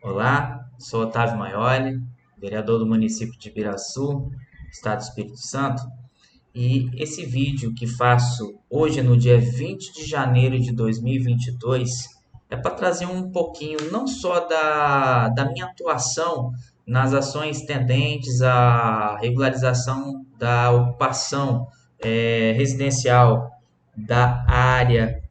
Olá, sou Otávio Maioli, vereador do município de Ibiraçu, Estado do Espírito Santo, e esse vídeo que faço hoje, no dia 20 de janeiro de 2022, é para trazer um pouquinho não só da minha atuação nas ações tendentes à regularização da ocupação residencial da área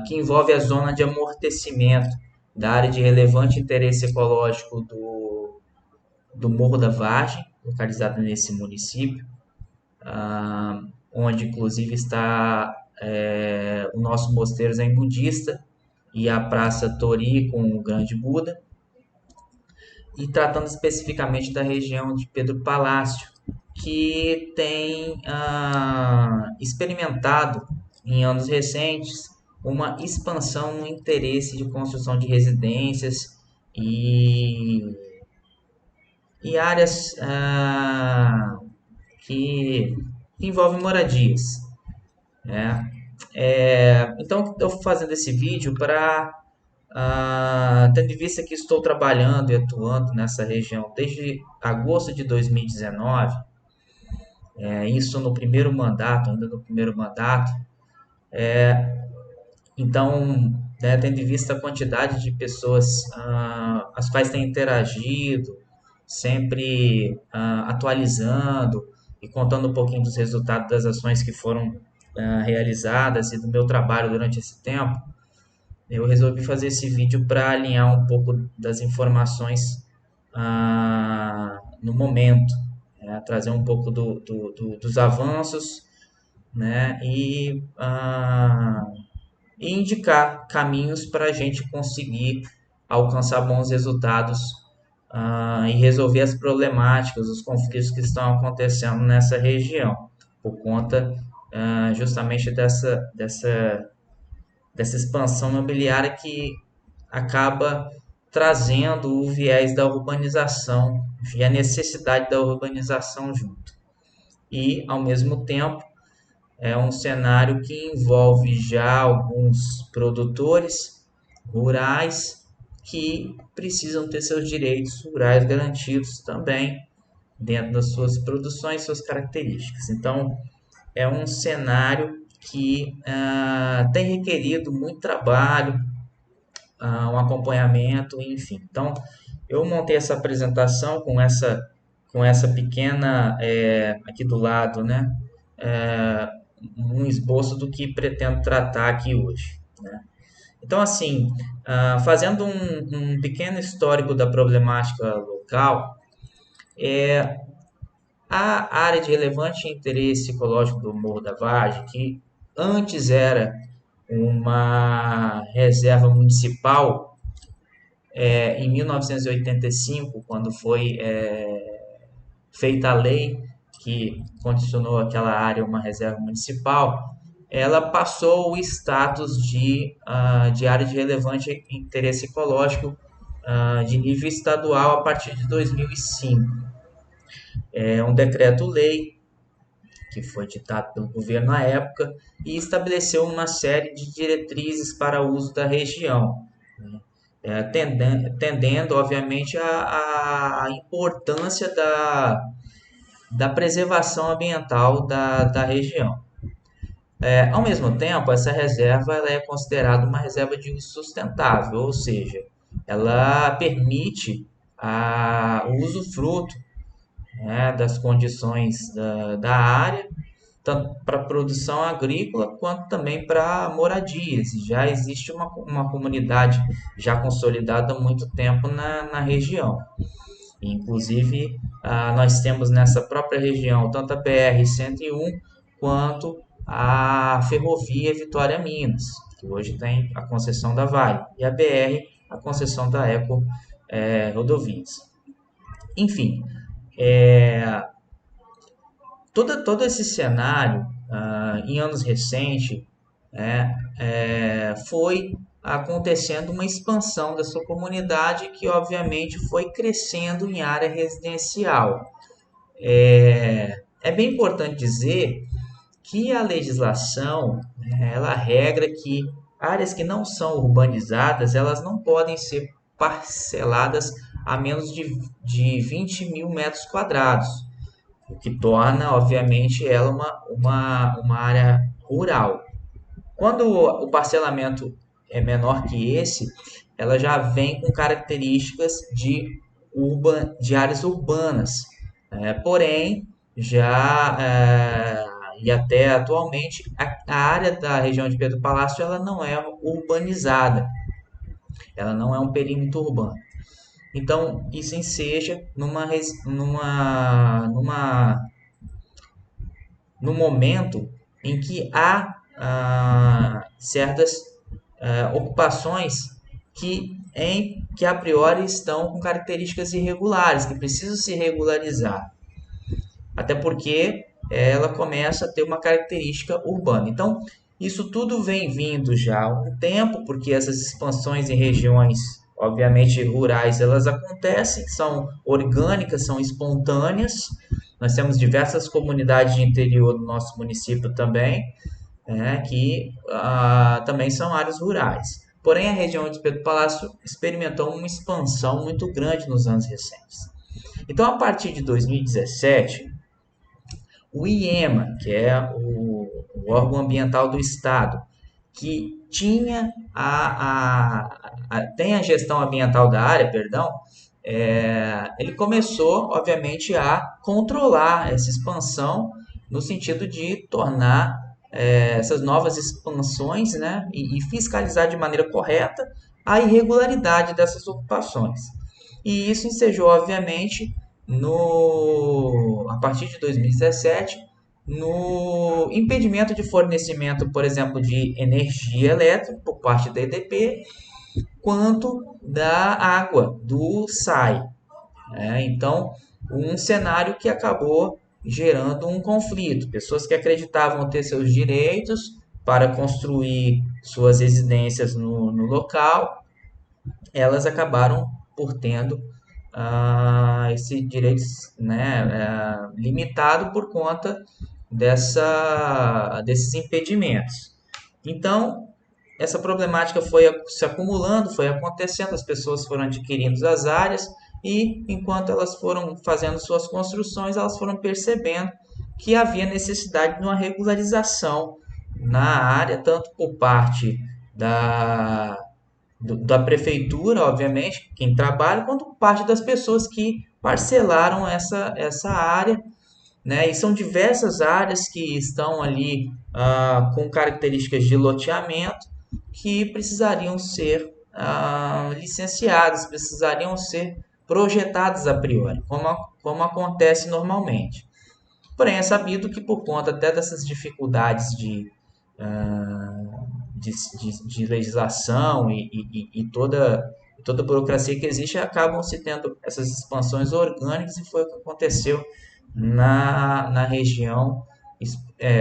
que envolve a zona de amortecimento da área de relevante interesse ecológico do Morro da Vargem, localizado nesse município, onde inclusive está o nosso mosteiro Zen Budista e a Praça Tori com o Grande Buda, e tratando especificamente da região de Pedro Palácio, que tem experimentado em anos recentes uma expansão no interesse de construção de residências e, e áreas que envolvem moradias, né? Então, eu estou fazendo esse vídeo para, tendo em vista que estou trabalhando e atuando nessa região desde agosto de 2019, isso no primeiro mandato, ainda no primeiro mandato. Então, né, tendo em vista a quantidade de pessoas as quais têm interagido, sempre atualizando e contando um pouquinho dos resultados das ações que foram realizadas e do meu trabalho durante esse tempo, eu resolvi fazer esse vídeo para alinhar um pouco das informações no momento, trazer um pouco dos avanços, né, e indicar caminhos para a gente conseguir alcançar bons resultados e resolver as problemáticas, os conflitos que estão acontecendo nessa região, por conta justamente dessa expansão imobiliária que acaba trazendo o viés da urbanização e a necessidade da urbanização junto. E, ao mesmo tempo, é um cenário que envolve já alguns produtores rurais que precisam ter seus direitos rurais garantidos também dentro das suas produções, suas características. Então, é um cenário que tem requerido muito trabalho, um acompanhamento, enfim. Então, eu montei essa apresentação com essa pequena, aqui do lado, né? É, um esboço do que pretendo tratar aqui hoje, né? Então, assim, fazendo um pequeno histórico da problemática local, a área de relevante interesse ecológico do Morro da Vargem, que antes era uma reserva municipal, em 1985, quando foi feita a lei que condicionou aquela área a uma reserva municipal, ela passou o status de área de relevante interesse ecológico de nível estadual a partir de 2005. É um decreto-lei que foi ditado pelo governo na época e estabeleceu uma série de diretrizes para o uso da região, né? Tendendo, obviamente, a importância da preservação ambiental da região. Ao mesmo tempo, essa reserva ela é considerada uma reserva de uso sustentável, ou seja, ela permite o usufruto, né, das condições da área, tanto para produção agrícola quanto também para moradias. Já existe uma comunidade já consolidada há muito tempo na região. Inclusive, nós temos nessa própria região tanto a BR-101 quanto a ferrovia Vitória Minas, que hoje tem a concessão da Vale, e a BR, a concessão da Eco Rodovias. Enfim, todo esse cenário, em anos recentes, foi acontecendo uma expansão da sua comunidade que, obviamente, foi crescendo em área residencial. É bem importante dizer que a legislação, né, ela regra que áreas que não são urbanizadas, elas não podem ser parceladas a menos de 20 mil metros quadrados, o que torna, obviamente, ela uma área rural. Quando o parcelamento é menor que esse, ela já vem com características de áreas urbanas. Porém, e até atualmente, a área da região de Pedro Palácio ela não é urbanizada, ela não é um perímetro urbano. Então, isso enseja no momento em que há certas ocupações que a priori estão com características irregulares, que precisam se regularizar. Até porque ela começa a ter uma característica urbana. Então, isso tudo vem vindo já há um tempo, porque essas expansões em regiões, obviamente, rurais, elas acontecem, são orgânicas, são espontâneas. Nós temos diversas comunidades de interior do nosso município também, que também são áreas rurais. Porém, a região de Pedro Palácio experimentou uma expansão muito grande nos anos recentes. Então, a partir de 2017, o IEMA, que é o órgão ambiental do Estado, que tem a gestão ambiental da área, perdão, ele começou, obviamente, a controlar essa expansão no sentido de tornar essas novas expansões, né, e fiscalizar de maneira correta a irregularidade dessas ocupações. E isso ensejou, obviamente, a partir de 2017, no impedimento de fornecimento, por exemplo, de energia elétrica por parte da EDP, quanto da água, do SAI. Então, um cenário que acabou gerando um conflito. Pessoas que acreditavam ter seus direitos para construir suas residências no local, elas acabaram por tendo esse direito, né, limitado por conta desses impedimentos. Então, essa problemática foi se acumulando, foi acontecendo, as pessoas foram adquirindo as áreas e, enquanto elas foram fazendo suas construções, elas foram percebendo que havia necessidade de uma regularização na área, tanto por parte da prefeitura, obviamente, quem trabalha, quanto por parte das pessoas que parcelaram essa área, né? E são diversas áreas que estão ali com características de loteamento que precisariam ser licenciadas, precisariam ser projetadas a priori, como acontece normalmente. Porém, é sabido que por conta até dessas dificuldades de legislação e toda a burocracia que existe, acabam se tendo essas expansões orgânicas, e foi o que aconteceu na região,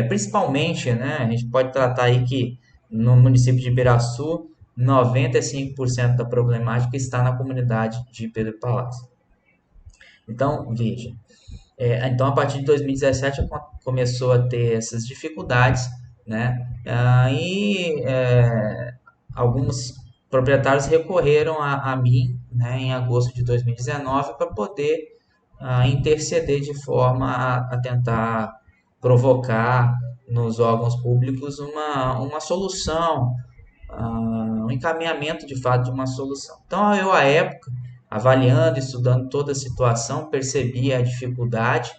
principalmente, né, a gente pode tratar aí que no município de Ibiraçu, 95% da problemática está na comunidade de Pedro Palácio. Então, veja, então a partir de 2017 começou a ter essas dificuldades, né, alguns proprietários recorreram a mim, né, em agosto de 2019 para poder interceder de forma a tentar provocar nos órgãos públicos uma solução, um encaminhamento de fato de uma solução. Então, eu, à época, avaliando, estudando toda a situação, percebi a dificuldade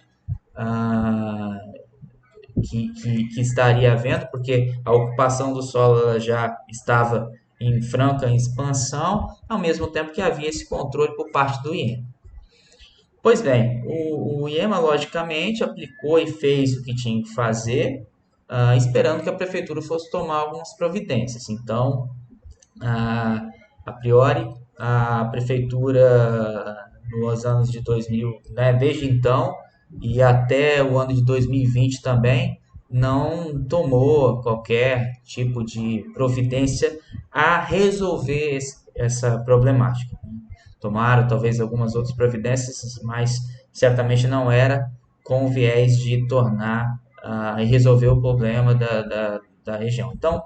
que estaria havendo, porque a ocupação do solo já estava em franca expansão, ao mesmo tempo que havia esse controle por parte do IEMA. Pois bem, o IEMA, logicamente, aplicou e fez o que tinha que fazer, esperando que a prefeitura fosse tomar algumas providências. Então, a priori, a prefeitura, nos anos de 2000, né, desde então, e até o ano de 2020 também, não tomou qualquer tipo de providência a resolver essa problemática. Tomaram talvez algumas outras providências, mas certamente não era com o viés de tornar e resolver o problema da região. Então,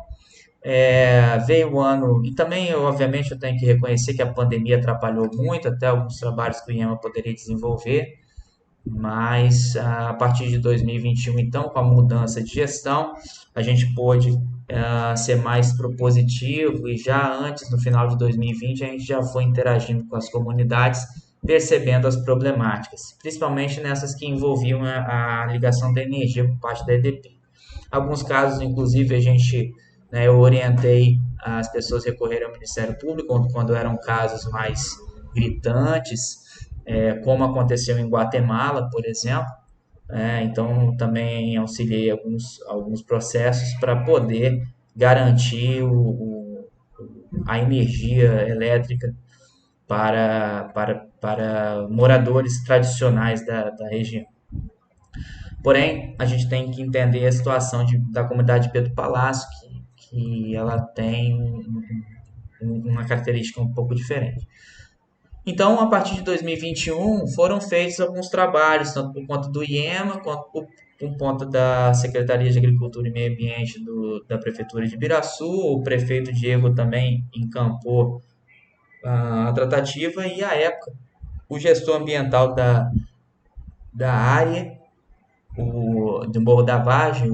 Veio o ano, e também, obviamente, eu tenho que reconhecer que a pandemia atrapalhou muito, até alguns trabalhos que o IEMA poderia desenvolver, mas a partir de 2021, então, com a mudança de gestão, a gente pôde ser mais propositivo e já antes, no final de 2020, a gente já foi interagindo com as comunidades, percebendo as problemáticas, principalmente nessas que envolviam a ligação da energia por parte da EDP. Alguns casos, inclusive, eu orientei as pessoas a recorrerem ao Ministério Público quando eram casos mais gritantes, como aconteceu em Guatemala, por exemplo. Então, também auxiliei alguns processos para poder garantir a energia elétrica para moradores tradicionais da região. Porém, a gente tem que entender a situação da comunidade de Pedro Palácio, que ela tem uma característica um pouco diferente. Então, a partir de 2021, foram feitos alguns trabalhos, tanto por conta do IEMA, quanto por conta da Secretaria de Agricultura e Meio Ambiente da Prefeitura de Ibiraçu. O prefeito Diego também encampou a tratativa e, à época, o gestor ambiental da área, do Morro da Vargem,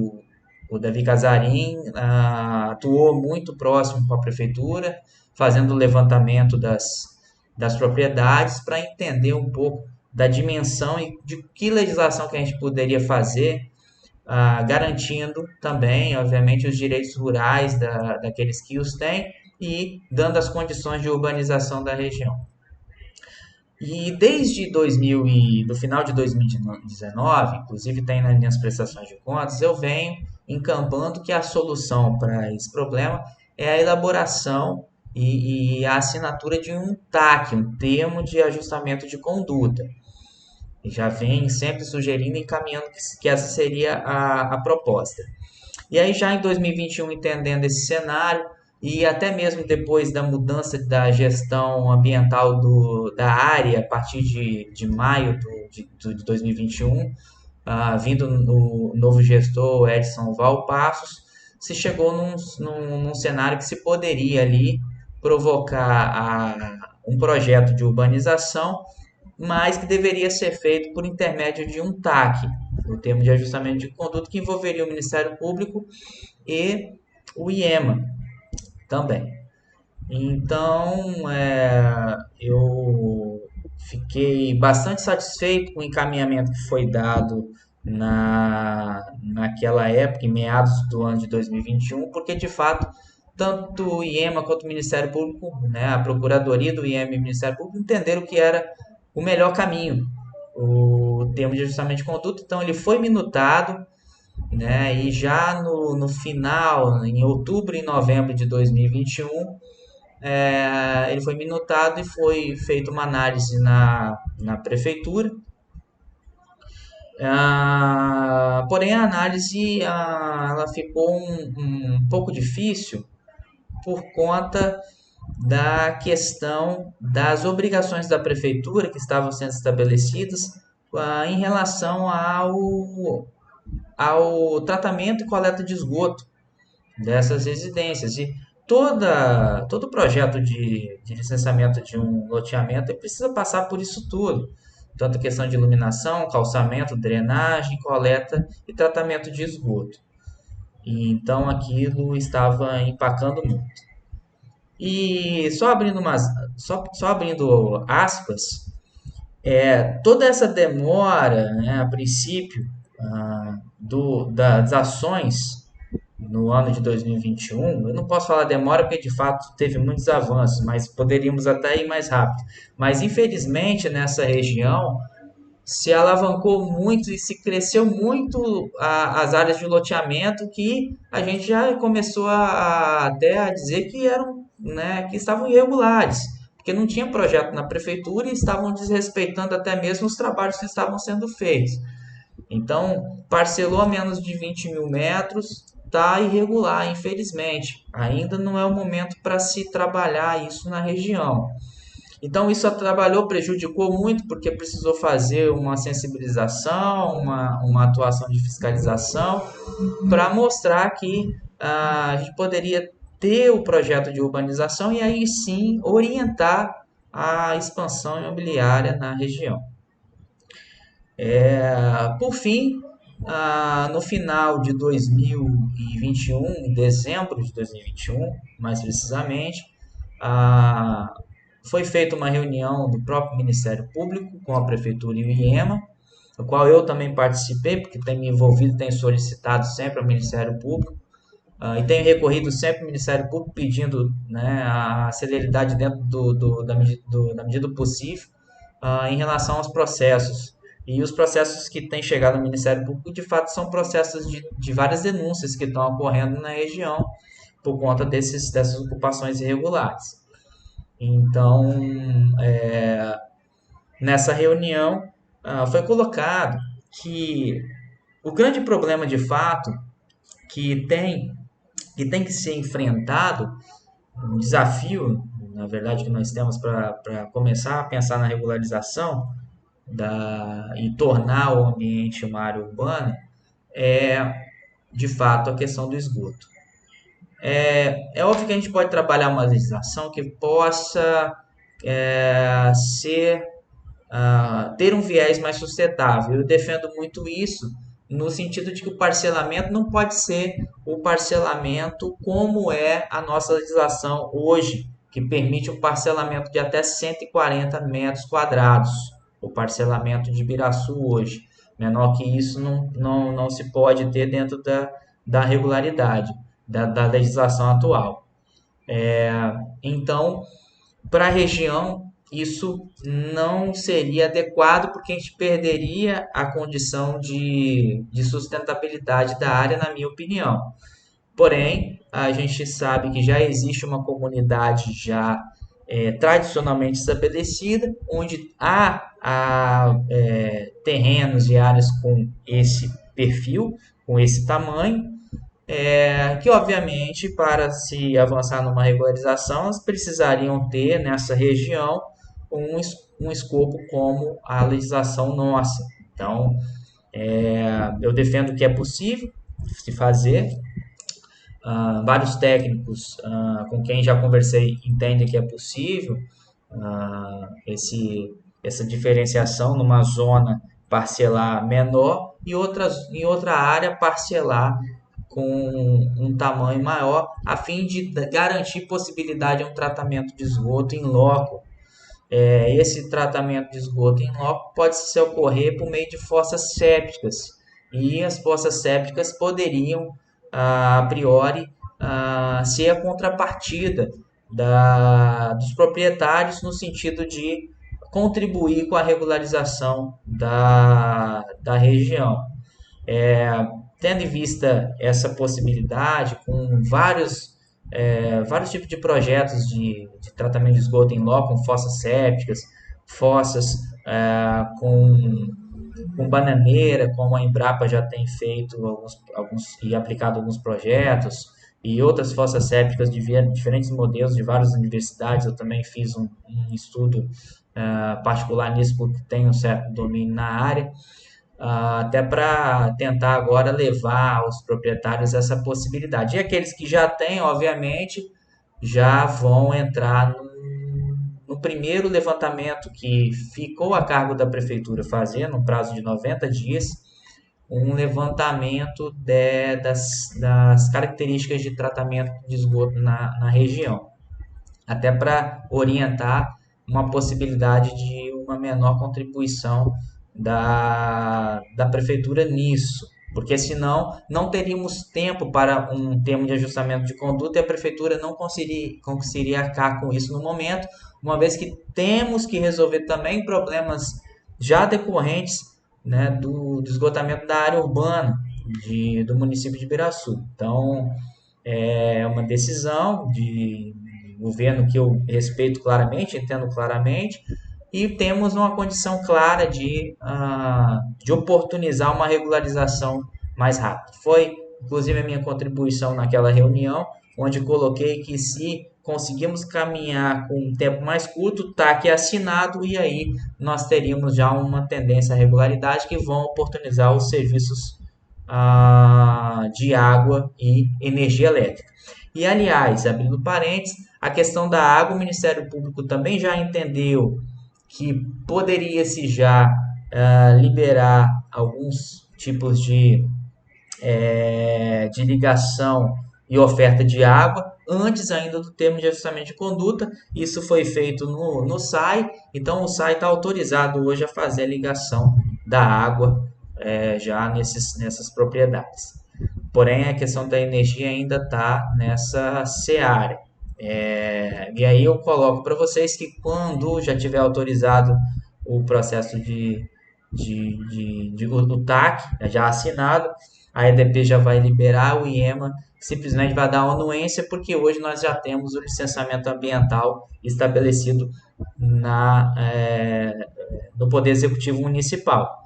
o Davi Casarim, atuou muito próximo com a prefeitura, fazendo o levantamento das propriedades para entender um pouco da dimensão e de que legislação que a gente poderia fazer, garantindo também, obviamente, os direitos rurais daqueles que os têm e dando as condições de urbanização da região. E desde do final de 2019, inclusive tem nas minhas prestações de contas, eu venho encampando que a solução para esse problema é a elaboração e a assinatura de um TAC, um termo de ajustamento de conduta. E já vem sempre sugerindo e encaminhando que essa seria a proposta. E aí já em 2021, entendendo esse cenário, e até mesmo depois da mudança da gestão ambiental da área, a partir de maio de 2021, vindo no novo gestor Edson Valpassos, se chegou num cenário que se poderia ali provocar um projeto de urbanização, mas que deveria ser feito por intermédio de um TAC, o termo de ajustamento de conduta, que envolveria o Ministério Público e o IEMA também. Então, eu fiquei bastante satisfeito com o encaminhamento que foi dado naquela época, em meados do ano de 2021, porque de fato, tanto o IEMA quanto o Ministério Público, né, a Procuradoria do IEMA e o Ministério Público entenderam que era o melhor caminho, o termo de ajustamento de conduta. Então, ele foi minutado, né, e já no final, em outubro e novembro de 2021, ele foi minutado e foi feita uma análise na prefeitura. Porém, a análise ela ficou um pouco difícil por conta da questão das obrigações da prefeitura que estavam sendo estabelecidas em relação ao tratamento e coleta de esgoto dessas residências. E todo projeto de licenciamento de um loteamento precisa passar por isso tudo. Tanto a questão de iluminação, calçamento, drenagem, coleta e tratamento de esgoto. E então aquilo estava empacando muito. E só abrindo aspas, toda essa demora, né, a princípio, das ações no ano de 2021, eu não posso falar demora porque de fato teve muitos avanços, mas poderíamos até ir mais rápido. Mas infelizmente nessa região se alavancou muito e se cresceu muito as áreas de loteamento que a gente já começou até a dizer que eram, né, que estavam irregulares, porque não tinha projeto na prefeitura e estavam desrespeitando até mesmo os trabalhos que estavam sendo feitos. Então, parcelou a menos de 20 mil metros, está irregular, infelizmente. Ainda não é o momento para se trabalhar isso na região. Então, isso trabalhou, prejudicou muito, porque precisou fazer uma sensibilização, uma atuação de fiscalização, para mostrar que a gente poderia ter o projeto de urbanização e aí sim orientar a expansão imobiliária na região. Por fim, no final de 2021, em dezembro de 2021, mais precisamente, foi feita uma reunião do próprio Ministério Público com a Prefeitura e o IEMA, no qual eu também participei, porque tenho me envolvido, tenho solicitado sempre ao Ministério Público, e tenho recorrido sempre ao Ministério Público pedindo, né, a celeridade dentro da medida do possível, em relação aos processos. E os processos que têm chegado ao Ministério Público, de fato, são processos de várias denúncias que estão ocorrendo na região por conta dessas ocupações irregulares. Então, nessa reunião, foi colocado que o grande problema, de fato, que tem que ser enfrentado, um desafio, na verdade, que nós temos para começar a pensar na regularização e tornar o ambiente uma área urbana, é, de fato, a questão do esgoto. É óbvio que a gente pode trabalhar uma legislação que possa ter um viés mais sustentável. Eu defendo muito isso no sentido de que o parcelamento não pode ser o parcelamento como é a nossa legislação hoje, que permite um parcelamento de até 140 metros quadrados. O parcelamento de Ibiraçu hoje. Menor que isso não se pode ter dentro da regularidade, da legislação atual. Então, para a região, isso não seria adequado porque a gente perderia a condição de sustentabilidade da área, na minha opinião. Porém, a gente sabe que já existe uma comunidade já tradicionalmente estabelecida, onde há terrenos e áreas com esse perfil, com esse tamanho, que obviamente para se avançar numa regularização, elas precisariam ter nessa região um escopo como a legislação nossa. Então, eu defendo que é possível se fazer. Vários técnicos com quem já conversei entendem que é possível essa diferenciação numa zona parcelar menor e em outra área parcelar com um tamanho maior, a fim de garantir possibilidade de um tratamento de esgoto em loco. Esse tratamento de esgoto em loco pode se ocorrer por meio de fossas sépticas, e as fossas sépticas poderiam, a priori, ser a contrapartida dos proprietários no sentido de contribuir com a regularização da região. Tendo em vista essa possibilidade, com vários tipos de projetos de tratamento de esgoto em loco, com fossas sépticas, fossas com bananeira, como a Embrapa já tem feito alguns e aplicado alguns projetos, e outras fossas sépticas de diferentes modelos de várias universidades. Eu também fiz um estudo particular nisso, porque tenho um certo domínio na área. Até para tentar agora levar aos proprietários essa possibilidade. E aqueles que já têm, obviamente, já vão entrar no primeiro levantamento que ficou a cargo da prefeitura fazer, no prazo de 90 dias, um levantamento das características de tratamento de esgoto na região, até para orientar uma possibilidade de uma menor contribuição da prefeitura nisso, porque senão não teríamos tempo para um termo de ajustamento de conduta e a prefeitura não conseguiria arcar com isso no momento, uma vez que temos que resolver também problemas já decorrentes, né, do esgotamento da área urbana do município de Ibiraçu. Então, é uma decisão de governo que eu respeito claramente, entendo claramente, e temos uma condição clara de oportunizar uma regularização mais rápida. Foi, inclusive, a minha contribuição naquela reunião, onde coloquei que se conseguimos caminhar com um tempo mais curto, está aqui assinado, e aí nós teríamos já uma tendência à regularidade que vão oportunizar os serviços de água e energia elétrica. E, aliás, abrindo parênteses, a questão da água, o Ministério Público também já entendeu que poderia-se já liberar alguns tipos de ligação e oferta de água antes ainda do termo de ajustamento de conduta. Isso foi feito no SAI, então o SAI está autorizado hoje a fazer a ligação da água já nessas propriedades. Porém, a questão da energia ainda está nessa seara. E aí eu coloco para vocês que quando já tiver autorizado o processo o TAC, já assinado, a EDP já vai liberar, o IEMA simplesmente vai dar anuência, porque hoje nós já temos o licenciamento ambiental estabelecido no Poder Executivo Municipal.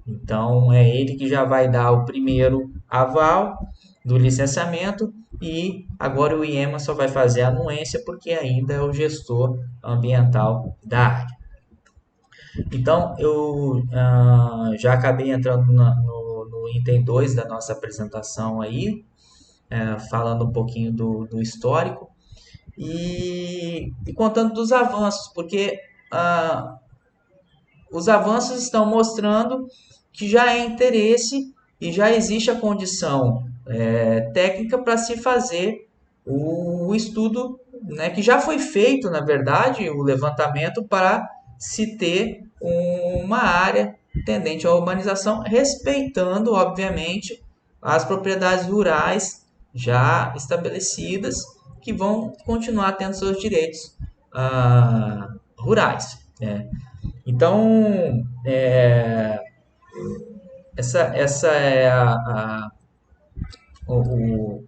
Então, é ele que já vai dar o primeiro aval do licenciamento e agora o IEMA só vai fazer a anuência porque ainda é o gestor ambiental da área. Então, eu já acabei entrando no item 2 da nossa apresentação aí, falando um pouquinho do histórico e contando dos avanços, porque os avanços estão mostrando que já é interesse e já existe a condição técnica para se fazer o estudo, né, que já foi feito, na verdade, o levantamento para se ter uma área tendente à urbanização, respeitando, obviamente, as propriedades rurais já estabelecidas, que vão continuar tendo seus direitos rurais, né? Então, essa é o,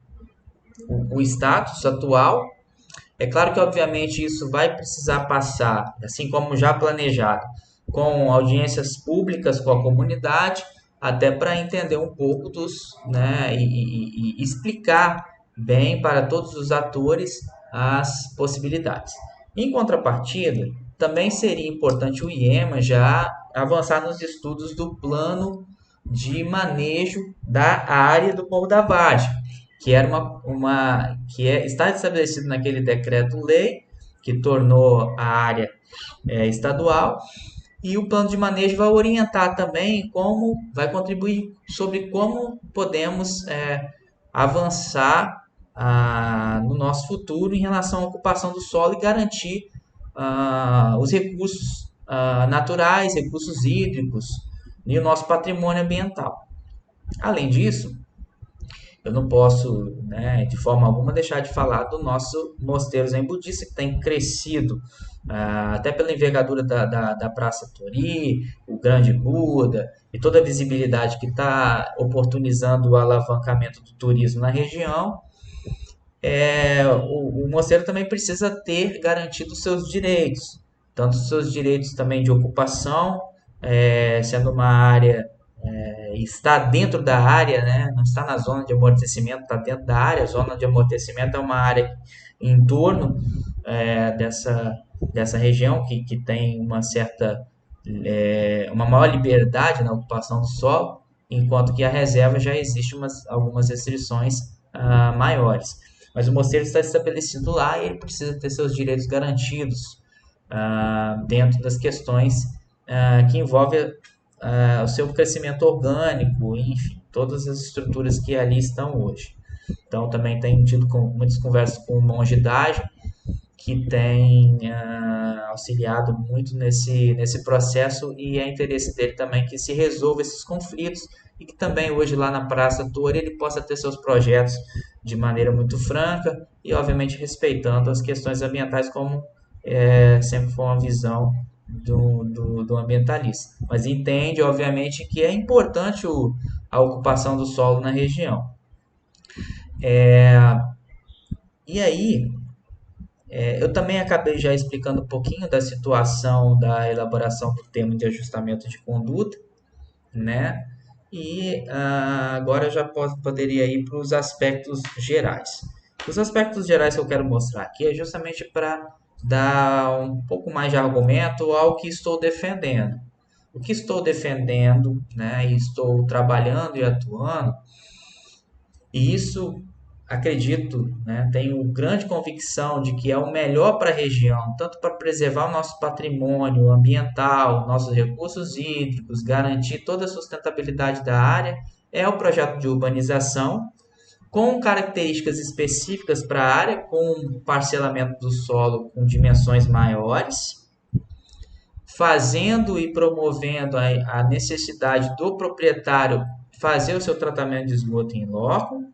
o status atual. É claro que, obviamente, isso vai precisar passar, assim como já planejado, com audiências públicas com a comunidade, até para entender um pouco né, e explicar bem para todos os atores as possibilidades. Em contrapartida, também seria importante o IEMA já avançar nos estudos do plano de manejo da área do Morro da Vargem, que era está estabelecido naquele decreto-lei que tornou a área estadual, e o plano de manejo vai orientar também vai contribuir sobre como podemos avançar no nosso futuro em relação à ocupação do solo e garantir os recursos naturais, recursos hídricos e o nosso patrimônio ambiental. Além disso, eu não posso, né, de forma alguma, deixar de falar do nosso Mosteiro Zen Budista, que tem crescido até pela envergadura da Praça Tori, o Grande Buda e toda a visibilidade que está oportunizando o alavancamento do turismo na região. O mosteiro também precisa ter garantido seus direitos, tanto os seus direitos também de ocupação, sendo uma área, está dentro da área, né? Não está na zona de amortecimento, está dentro da área. A zona de amortecimento é uma área em torno dessa região que tem uma maior liberdade na ocupação do solo, enquanto que a reserva já existe algumas restrições maiores. Mas o mosteiro está estabelecido lá e ele precisa ter seus direitos garantidos dentro das questões que envolvem o seu crescimento orgânico, enfim, todas as estruturas que ali estão hoje. Então, também tenho tido muitas conversas com o monge Dágio, que tem auxiliado muito nesse processo, e é interesse dele também que se resolva esses conflitos e que também hoje lá na Praça Torre ele possa ter seus projetos de maneira muito franca e obviamente respeitando as questões ambientais, como sempre foi uma visão do ambientalista. Mas entende, obviamente, que é importante a ocupação do solo na região. E aí, eu também acabei já explicando um pouquinho da situação da elaboração do termo de ajustamento de conduta, né? E agora eu já poderia ir para os aspectos gerais. Os aspectos gerais que eu quero mostrar aqui é justamente para dar um pouco mais de argumento ao que estou defendendo. O que estou defendendo, né, e estou trabalhando e atuando, e isso acredito, né, tenho grande convicção de que é o melhor para a região, tanto para preservar o nosso patrimônio ambiental, nossos recursos hídricos, garantir toda a sustentabilidade da área, é o projeto de urbanização, com características específicas para a área, com parcelamento do solo com dimensões maiores, fazendo e promovendo a necessidade do proprietário fazer o seu tratamento de esgoto em loco,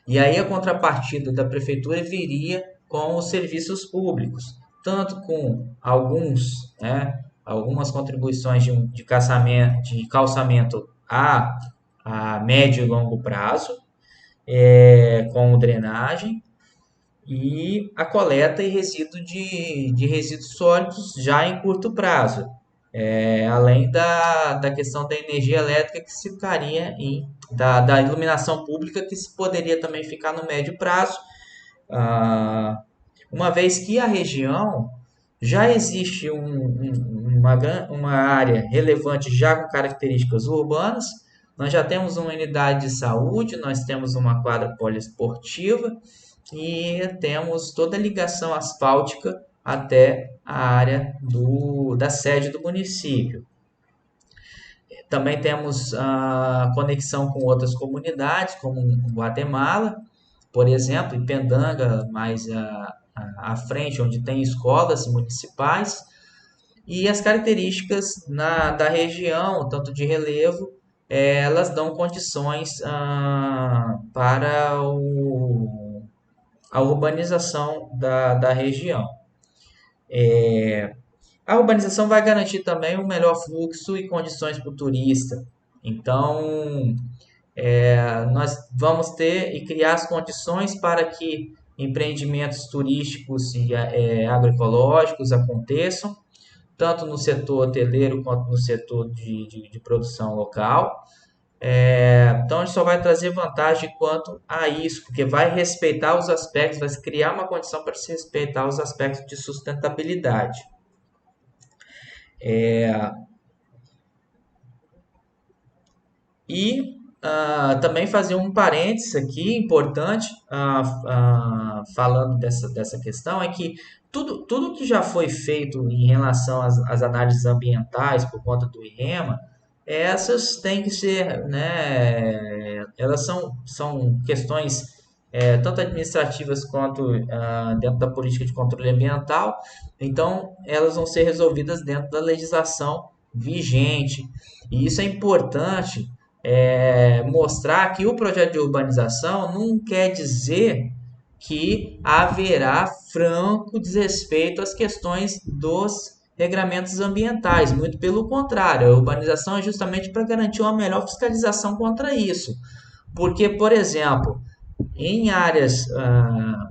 e aí a contrapartida da prefeitura viria com os serviços públicos, tanto com algumas contribuições de calçamento a médio e longo prazo, com drenagem, e a coleta e resíduo de resíduos sólidos já em curto prazo, além da questão da energia elétrica que se ficaria da iluminação pública que se poderia também ficar no médio prazo, uma vez que a região já existe uma área relevante já com características urbanas, nós já temos uma unidade de saúde, nós temos uma quadra poliesportiva e temos toda a ligação asfáltica até a área da sede do município. Também temos a conexão com outras comunidades, como Guatemala, por exemplo, e Pendanga, mais à frente, onde tem escolas municipais, e as características da região, tanto de relevo, elas dão condições para a urbanização da região. A urbanização vai garantir também um melhor fluxo e condições para o turista. Então, nós vamos ter e criar as condições para que empreendimentos turísticos e agroecológicos aconteçam, tanto no setor hoteleiro quanto no setor de produção local. Então, a gente só vai trazer vantagem quanto a isso, porque vai respeitar os aspectos, vai criar uma condição para se respeitar os aspectos de sustentabilidade. E também fazer um parênteses aqui importante, falando dessa questão, é que tudo que já foi feito em relação às análises ambientais por conta do IREMA, essas têm que ser, né, elas são questões tanto administrativas quanto dentro da política de controle ambiental, então elas vão ser resolvidas dentro da legislação vigente. E isso é importante, mostrar que o projeto de urbanização não quer dizer que haverá franco desrespeito às questões dos regramentos ambientais. Muito pelo contrário, a urbanização é justamente para garantir uma melhor fiscalização contra isso. Porque, por exemplo, em áreas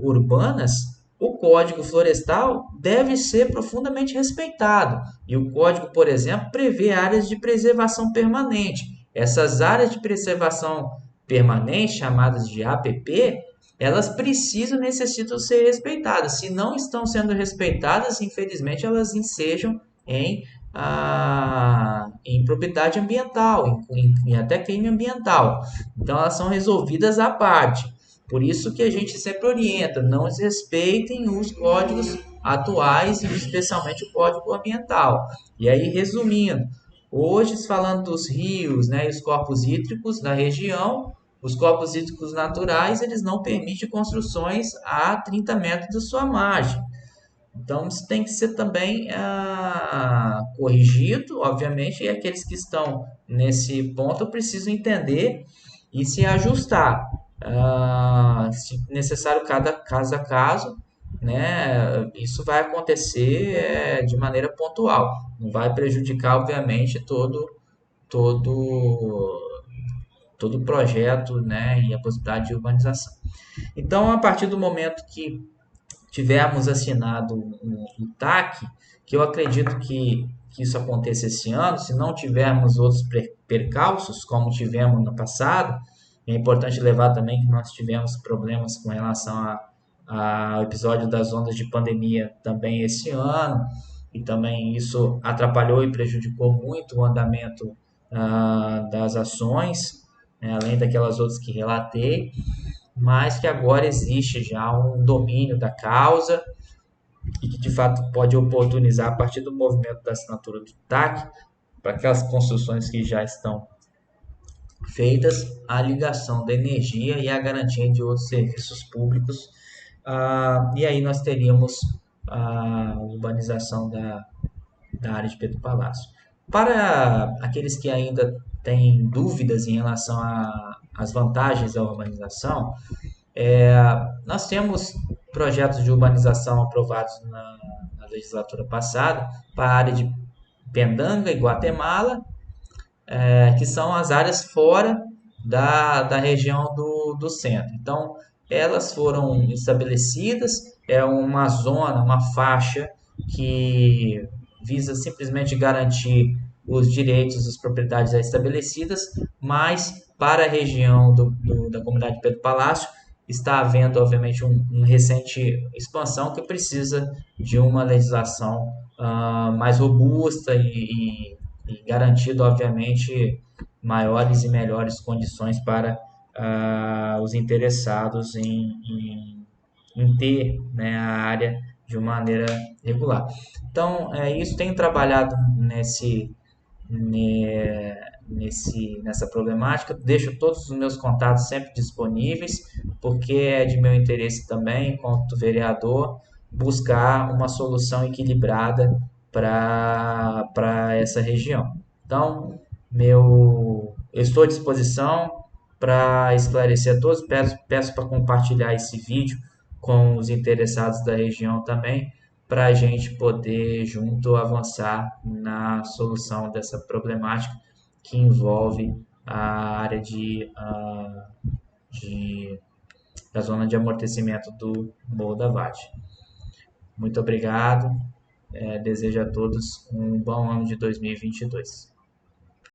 urbanas, o Código Florestal deve ser profundamente respeitado. E o Código, por exemplo, prevê áreas de preservação permanente. Essas áreas de preservação permanente, chamadas de APP, elas necessitam ser respeitadas. Se não estão sendo respeitadas, infelizmente, elas ensejam em propriedade ambiental, em até crime ambiental. Então, elas são resolvidas à parte. Por isso que a gente sempre orienta, não desrespeitem os códigos atuais, e especialmente o Código Ambiental. E aí, resumindo, hoje falando dos rios, né, e os corpos hídricos da região, os corpos hídricos naturais, eles não permitem construções a 30 metros da sua margem. Então, isso tem que ser também corrigido, obviamente, e aqueles que estão nesse ponto precisam entender e se ajustar. Se necessário, cada caso a caso, né? Isso vai acontecer de maneira pontual. Não vai prejudicar, obviamente, todo todo o projeto, né, e a possibilidade de urbanização. Então, a partir do momento que tivermos assinado o TAC, que eu acredito que isso aconteça esse ano, se não tivermos outros percalços, como tivemos no passado, é importante levar também que nós tivemos problemas com relação ao episódio das ondas de pandemia também esse ano, e também isso atrapalhou e prejudicou muito o andamento das ações, né, além daquelas outras que relatei. mas que agora existe já um domínio da causa e que de fato pode oportunizar a partir do movimento da assinatura do TAC para aquelas construções que já estão feitas a ligação da energia e a garantia de outros serviços públicos. E aí nós teríamos a urbanização da área de Pedro Palácio. Para aqueles que ainda têm dúvidas em relação às vantagens da urbanização, nós temos projetos de urbanização aprovados na legislatura passada para a área de Pendanga e Guatemala, que são as áreas fora da região do centro. Então, elas foram estabelecidas, é uma zona, uma faixa que visa simplesmente garantir os direitos das propriedades já estabelecidas, mas para a região da comunidade Pedro Palácio está havendo, obviamente, uma recente expansão que precisa de uma legislação mais robusta e garantido, obviamente, maiores e melhores condições para os interessados em ter, né, a área de uma maneira regular. Então, isso tem trabalhado nessa problemática. Deixo todos os meus contatos sempre disponíveis, porque é de meu interesse também, enquanto vereador, buscar uma solução equilibrada para essa região. Então, eu estou à disposição para esclarecer a todos. Peço para compartilhar esse vídeo com os interessados da região também, para a gente poder junto avançar na solução dessa problemática que envolve a área da zona de amortecimento do Morro da Vade. Muito obrigado. Desejo a todos um bom ano de 2022.